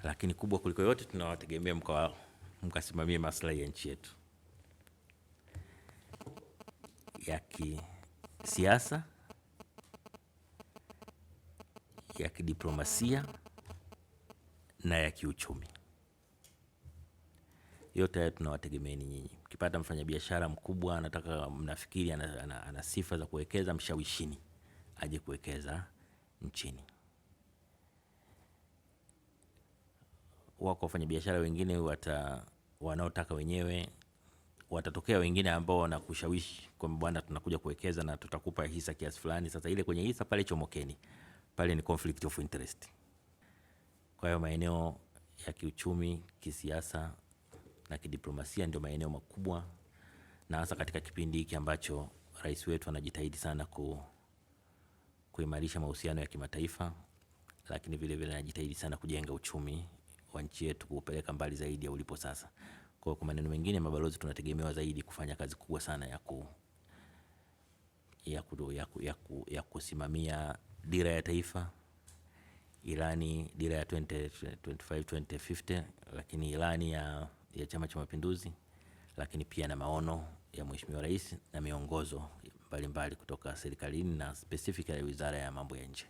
lakini kubwa kuliko yote tunawategemea mkasimamie maslahi ya nchi yetu ya kisiasa, ya kidiplomasia na ya kiuchumi. Yote haya tunawategemeeni nyinyi. Mkipata mfanyabiashara mkubwa anataka, mnafikiri ana sifa za kuwekeza, mshawishini aje kuwekeza nchini. Wako wafanyabiashara wengine wanaotaka wenyewe, watatokea wengine ambao wanakushawishi kwa bwana, tunakuja kuwekeza na tutakupa hisa kiasi fulani. Sasa ile kwenye hisa pale chomokeni, pale ni conflict of interest. Kwa hiyo maeneo ya kiuchumi, kisiasa na kidiplomasia ndio maeneo makubwa, na hasa katika kipindi hiki ambacho rais wetu anajitahidi sana kuimarisha mahusiano ya kimataifa, lakini vile vile anajitahidi sana kujenga uchumi wa nchi yetu, kupeleka mbali zaidi ya ulipo sasa. Kwa maneno mengine, mabalozi tunategemewa zaidi kufanya kazi kubwa sana ya kusimamia dira ya taifa, ilani, dira ya 2025-2050, lakini ilani ya Chama cha Mapinduzi, lakini pia na maono ya Mheshimiwa Rais na miongozo mbalimbali kutoka serikalini na specifically Wizara ya Mambo ya Nje.